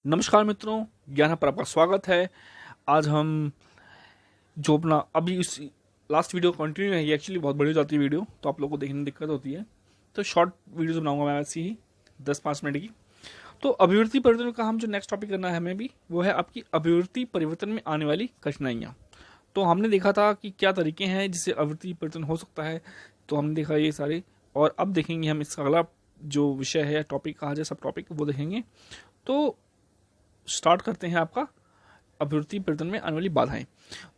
नमस्कार मित्रों, ज्ञान पर आपका स्वागत है। आज हम जो अपना अभी इस लास्ट वीडियो कंटिन्यू है, ये एक्चुअली बहुत बड़ी हो जाती है वीडियो, तो आप लोगों को देखने में दिक्कत होती है, तो शॉर्ट वीडियोस बनाऊंगा मैं ऐसी ही 10-5 मिनट की। तो अभिवृत्ति परिवर्तन का हम जो नेक्स्ट टॉपिक करना है हमें भी, वो है आपकी अभिवृत्ति परिवर्तन में आने वाली कठिनाइयाँ। तो हमने देखा था कि क्या तरीके हैं जिससे अभिवृत्ति परिवर्तन हो सकता है, तो हमने देखा ये सारे, और अब देखेंगे हम इसका अगला जो विषय है, टॉपिक कहा जाए, सब टॉपिक वो देखेंगे। तो स्टार्ट करते हैं आपका अभिवृत्ति परिवर्तन में आने वाली बाधाएं।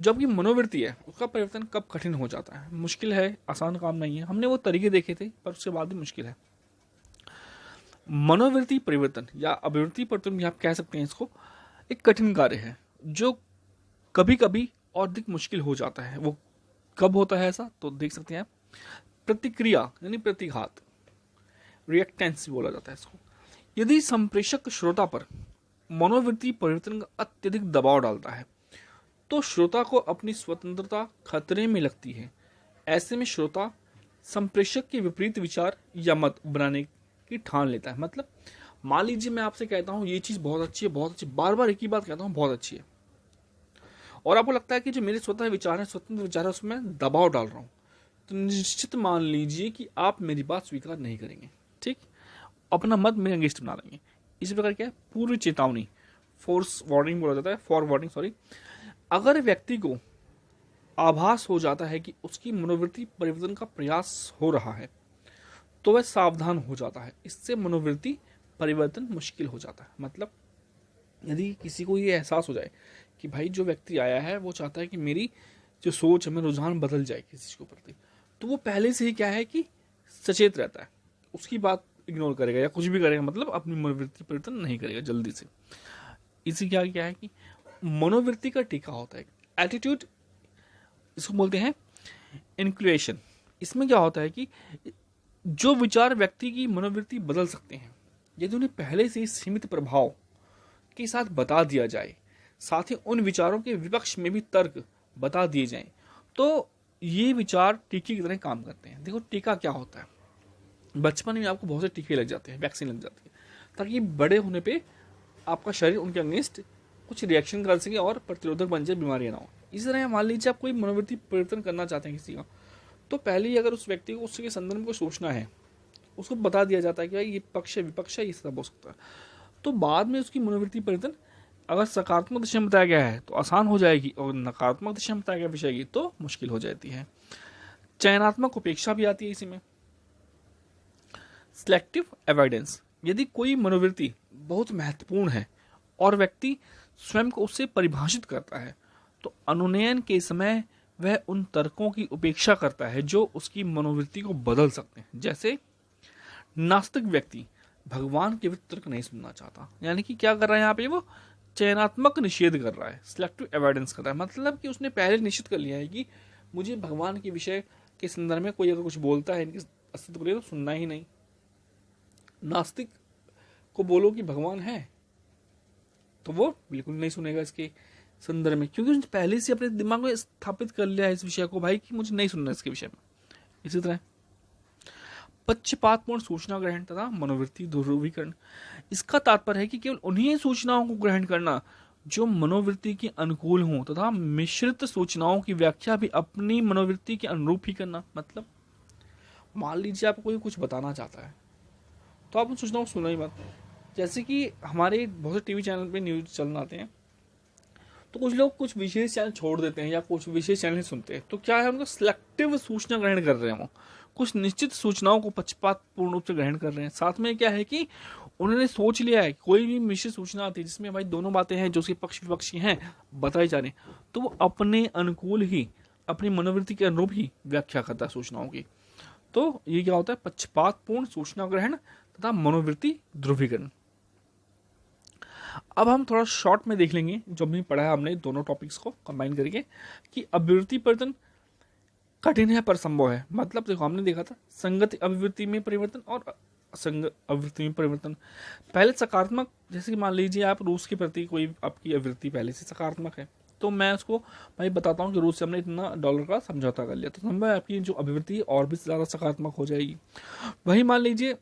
जो आपकी मनोवृत्ति है उसका परिवर्तन कब कठिन हो जाता है, मुश्किल है, आसान काम नहीं है। हमने वो तरीके देखे थे पर उसके बाद भी मुश्किल है। मनोवृत्ति परिवर्तन या अभिवृत्ति परिवर्तन भी आप कह सकते हैं इसको, एक कठिन कार्य है जो कभी कभी और अधिक मुश्किल हो जाता है। वो कब होता है ऐसा, तो देख सकते हैं आप। प्रतिक्रिया यानी प्रतिघात, रिएक्टेंस बोला जाता है इसको। यदि संप्रेषक श्रोता पर मनोवृत्ति परिवर्तन का अत्यधिक दबाव डालता है तो श्रोता को अपनी स्वतंत्रता खतरे में लगती है। ऐसे में श्रोता संप्रेषक के विपरीत विचार या मत बनाने की ठान लेता है। मतलब मान लीजिए मैं आपसे कहता हूँ ये चीज बहुत अच्छी है, बहुत अच्छी, बार बार एक ही बात कहता हूँ बहुत अच्छी है, और आपको लगता है कि जो मेरे स्वतंत्र विचार है, स्वतंत्र विचार है, उसमें दबाव डाल रहा हूँ, तो निश्चित मान लीजिए कि आप मेरी बात स्वीकार नहीं करेंगे। ठीक, अपना मत मेरे अगेंस्ट बना लेंगे। इसी प्रकार क्या है, पूर्व चेतावनी, फोर्स वार्निंग बोला जाता है, फॉर वार्निंग सॉरी। अगर व्यक्ति को आभास हो जाता है कि उसकी मनोवृत्ति परिवर्तन का प्रयास हो रहा है तो वह सावधान हो जाता है। इससे मनोवृत्ति परिवर्तन मुश्किल हो जाता है। मतलब यदि किसी को ये एहसास हो जाए कि भाई जो व्यक्ति आया है वो चाहता है कि मेरी जो सोच है, मेरा रुझान बदल जाए किसी चीज के प्रति, तो वो पहले से ही क्या है कि सचेत रहता है, उसकी बात इग्नोर करेगा या कुछ भी करेगा, मतलब अपनी मनोवृत्ति परिवर्तन नहीं करेगा जल्दी से। इसी क्या क्या है कि मनोवृत्ति का टीका होता है एटीट्यूड, इसको बोलते हैं इन्क्लुएशन। इसमें क्या होता है कि जो विचार व्यक्ति की मनोवृत्ति बदल सकते हैं यदि उन्हें पहले से ही सीमित प्रभाव के साथ बता दिया जाए, साथ ही उन विचारों के विपक्ष में भी तर्क बता दिए जाएं, तो ये विचार टीके की तरह काम करते हैं। देखो टीका क्या होता है, बचपन में आपको बहुत से टीके लग जाते हैं, वैक्सीन लग जाती है, ताकि बड़े होने पे आपका शरीर उनके अगेंस्ट कुछ रिएक्शन कर सके और प्रतिरोधक बन जाए, बीमारियां ना हो। इसी तरह मान लीजिए आप कोई मनोवृत्ति परिवर्तन करना चाहते हैं किसी का, तो पहले ही अगर उस व्यक्ति को उसके संदर्भ में कुछ सोचना है, उसको बता दिया जाता है कि भाई ये पक्ष है, विपक्ष है, ये सब हो सकता है, तो बाद में उसकी मनोवृत्ति परिवर्तन अगर सकारात्मक दिशा में बताया गया है तो आसान हो जाएगी, और नकारात्मक दिशा में बताया गया विषय की तो मुश्किल हो जाती है। चयनात्मक उपेक्षा भी आती है इसी में। सिलेक्टिव एवॉइडेंस, यदि कोई मनोवृत्ति बहुत महत्वपूर्ण है और व्यक्ति स्वयं को उससे परिभाषित करता है तो अनुनयन के समय वह उन तर्कों की उपेक्षा करता है जो उसकी मनोवृत्ति को बदल सकते हैं। जैसे नास्तिक व्यक्ति भगवान के विरुद्ध तर्क नहीं सुनना चाहता, यानी कि क्या कर रहा है यहाँ पे, वो चयनात्मक निषेध कर रहा है, सिलेक्टिव एवॉइडेंस कर रहा है। मतलब कि उसने पहले निश्चित कर लिया है कि मुझे भगवान के विषय के संदर्भ में कोई अगर कुछ बोलता है इनके अस्तित्व को लेकर तो सुनना ही नहीं। नास्तिक को बोलो कि भगवान है तो वो बिल्कुल नहीं सुनेगा इसके संदर्भ में, क्योंकि उसने पहले से अपने दिमाग में स्थापित कर लिया है इस विषय को, भाई कि मुझे नहीं सुनना इसके विषय में। इसी तरह पक्षपातपूर्ण सूचना ग्रहण तथा मनोवृत्ति ध्रुवीकरण, इसका तात्पर्य है कि केवल उन्हीं सूचनाओं को ग्रहण करना जो मनोवृत्ति के अनुकूल हों तथा मिश्रित सूचनाओं की व्याख्या भी अपनी मनोवृत्ति के अनुरूप ही करना। मतलब मान लीजिए आपको कोई कुछ बताना चाहता है तो आप उन सूचनाओं को सुना ही मत। जैसे कि हमारे बहुत से टीवी चैनल पे न्यूज चलने आते हैं, तो कुछ लोग कुछ विशेष चैनल छोड़ देते हैं या कुछ विशेष चैनल सुनते हैं, तो क्या है, उनका सिलेक्टिव सूचना ग्रहण कर रहे हैं, वो कुछ निश्चित सूचनाओं को पक्षपातपूर्ण रूप से ग्रहण कर रहे हैं। साथ में क्या है कि उन्होंने सोच लिया है कोई भी मिश्रित सूचना आती है जिसमें भाई दोनों बातें हैं जो उसके पक्ष विपक्ष की हैं बताई जा रही, तो वो अपने अनुकूल ही, अपनी मनोवृत्ति के अनुरूप ही व्याख्या करता है सूचनाओं की। तो ये क्या होता है, पक्षपातपूर्ण सूचना ग्रहण तथा मनोवृत्ति ध्रुवीकरण। अब हम थोड़ा शॉर्ट में देख लेंगे जो भी पढ़ा है हमने, दोनों टॉपिक्स को कंबाइन करके, कि अभिवृत्ति परिवर्तन कठिन है पर संभव है। मतलब देखो हमने देखा था संगत अभिवृत्ति में परिवर्तन और असंगत अभिवृत्ति में परिवर्तन। पहले सकारात्मक, जैसे कि मान लीजिए आप रूस के प्रति कोई आपकी अभिवृत्ति पहले से सकारात्मक है, तो मैं उसको भाई बताता हूँ कि रूस से हमने इतना डॉलर का समझौता कर लिया, तो संभव है आपकी जो अभिवृत्ति और भी ज़्यादा सकारात्मक हो जाएगी। वही मान लीजिए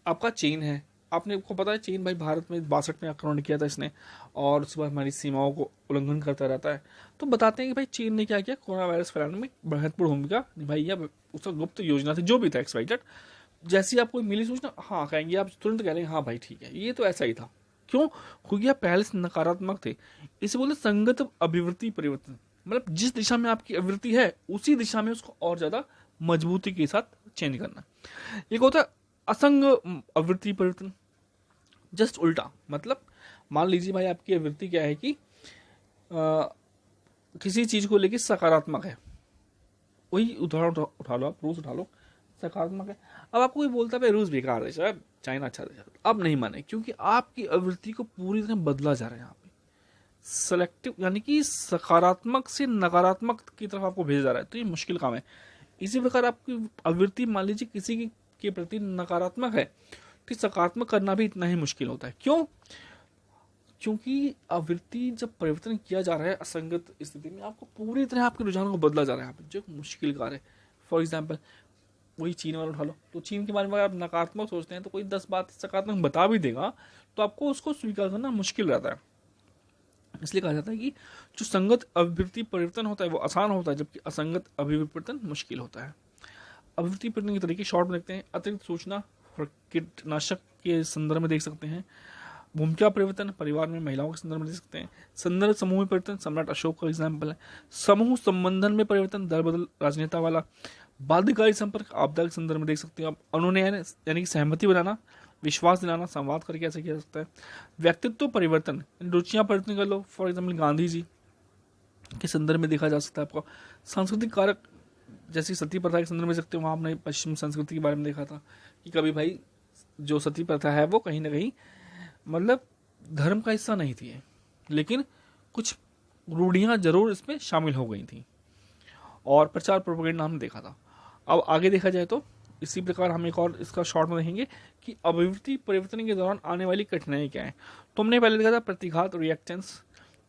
आपका चीन है, आपने को पता है चीन भाई भारत में 62 में आक्रमण किया था इसने, और उसके बाद हमारी सीमाओं को उल्लंघन करता रहता है। तो बताते हैं कि भाई चीन ने क्या किया, कोरोना वायरस फैलाने में महत्वपूर्ण भूमिका निभाई है। उसका गुप्त योजना थी जो भी था एक्सवाइटेड, जैसी आपको मिली सूचना हाँ कहेंगे आप, तुरंत कह लेंगे हाँ भाई ठीक है ये तो ऐसा ही था। क्यों? क्योंकि आप पहले से नकारात्मक थे। इसे बोलते संगत अभिवृत्ति परिवर्तन, मतलब जिस दिशा में आपकी अभिवृत्ति है उसी दिशा में उसको और ज्यादा मजबूती के साथ चेंज करना। एक होता है असंग अभिवृत्ति परिवर्तन, जस्ट उल्टा। मतलब मान लीजिए भाई आपकी अभिवृत्ति क्या है कि किसी चीज को लेकर सकारात्मक है, वही उदाहरण उठा लो आप, रूस उठा लो, सकारात्मक है। अब आपको कोई बोलता है भाई रूस बेकार देश है, चाइना अच्छा देश है, अब नहीं माने, क्योंकि आपकी अभिवृत्ति को पूरी तरह बदला जा रहा है यहाँ पे। सेलेक्टिव यानी कि सकारात्मक से नकारात्मक की तरफ आपको भेजा जा रहा है, तो ये मुश्किल काम है। इसी प्रकार आपकी अभिवृत्ति मान लीजिए किसी के प्रति नकारात्मक है, तो सकारात्मक करना भी इतना ही मुश्किल होता है। क्यों? क्योंकि आवृत्ति जब परिवर्तन किया जा रहा है असंगत स्थिति में, आपको पूरी तरह आपके रुझानों को बदला जा रहा है यहाँ पे, जो मुश्किल कार्य है। फॉर एग्जाम्पल वही चीन वाला उठा लो, तो चीन के बारे में अगर आप नकारात्मक सोचते हैं तो कोई 10 बात सकारात्मक बता भी देगा तो आपको उसको स्वीकार करना मुश्किल रहता है। इसलिए कहा जाता है कि जो संगत अभिवृत्ति परिवर्तन होता है वो आसान होता है, जबकि असंगत अभिवर्तन मुश्किल होता है। अभिवृत्ति परिवर्तन के तरीके शॉर्ट में देखते हैं। अतिरिक्त सूचना और कीटनाशक के संदर्भ में देख सकते हैं। भूमिका परिवर्तन परिवार में महिलाओं के संदर्भ में देख सकते हैं। संदर्भ समूह में परिवर्तन सम्राट अशोक का एग्जाम्पल है। समूह संबंधन में परिवर्तन दल बदल राजनेता वाला। बाध्यकारी संपर्क आपदा के संदर्भ में देख सकते हैं आप। अनुनयन यानी कि सहमति बनाना, विश्वास दिलाना, संवाद करके ऐसे किया जा सकता है। व्यक्तित्व परिवर्तन, रुचियां परिवर्तन कर लो। फॉर एग्जाम्पल गांधी जी के संदर्भ में देखा जा सकता है आपको। सांस्कृतिक कारक जैसी सती प्रथा के संदर्भ में सकते हो, वहाँ आपने पश्चिम संस्कृति के बारे में देखा था कि कभी भाई जो सती प्रथा है वो कहीं ना कहीं मतलब धर्म का हिस्सा नहीं थी, लेकिन कुछ रूढ़ियां जरूर इसमें शामिल हो गई थी, और प्रचार प्रोपेगेंडा हमने देखा था। अब आगे देखा जाए तो इसी प्रकार हम एक और इसका शॉर्ट में देखेंगे कि अभिवृत्ति परिवर्तन के दौरान आने वाली कठिनाई क्या है। तो हमने पहले देखा था प्रतिघात रिएक्टेंस,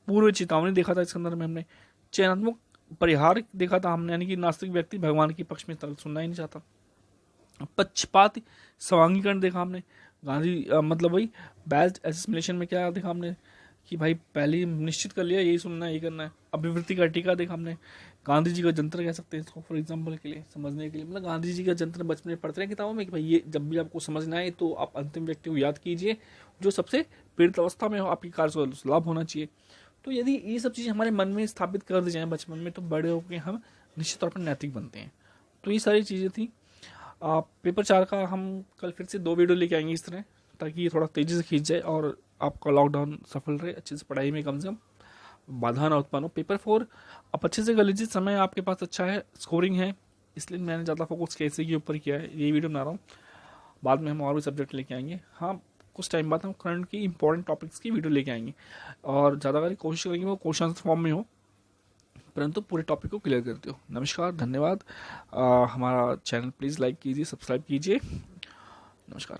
पूर्व चेतावनी देखा था इस संदर्भ में हमने। चयनात्मक परिहार देखा था हमने, यानी कि नास्तिक व्यक्ति भगवान के पक्ष में तर्क सुनना ही नहीं चाहता। पक्षपात समांगीकरण देखा हमने। गांधी मतलब वही बैच एसिमिलेशन में क्या देखा हमने कि भाई पहले निश्चित कर लिया यही सुनना है, यही करना है। अभिवृत्ति का टीका देखा हमने। गांधी जी का जंतर कह सकते हैं इसको फॉर एग्जांपल के लिए समझने के लिए, मतलब गांधी जी का जंतर बचपन में पढ़ते हैं किताबों में कि भाई ये जब भी आपको समझना है तो आप अंतिम व्यक्ति को याद कीजिए जो सबसे पीड़ित अवस्था में हो, आपकी कार्य को लाभ होना चाहिए। तो यदि ये सब चीज़ें हमारे मन में स्थापित कर दी जाए बचपन में, तो बड़े होकर हम निश्चित तौर पर नैतिक बनते हैं। तो ये सारी चीज़ें थी। पेपर 4 का हम कल फिर से 2 वीडियो लेके आएंगे इस तरह, ताकि ये थोड़ा तेज़ी से खींच जाए और आपका लॉकडाउन सफल रहे, अच्छे से पढ़ाई में कम से कम बाधा ना उत्पन्न हो। पेपर 4 आप अच्छे से कर लीजिए, समय आपके पास अच्छा है, स्कोरिंग है, इसलिए मैंने ज़्यादा फोकस कैसे के ऊपर किया है, ये वीडियो बना रहा हूँ। बाद में हम और भी सब्जेक्ट लेके आएंगे। हाँ, कुछ टाइम बाद हम करंट की इंपॉर्टेंट टॉपिक्स की वीडियो लेके आएंगे, और ज़्यादा कोशिश करेंगे वो क्वेश्चन फॉर्म में हो, परंतु पूरे टॉपिक को क्लियर करते हो। नमस्कार, धन्यवाद। हमारा चैनल प्लीज़ लाइक कीजिए, सब्सक्राइब कीजिए। नमस्कार।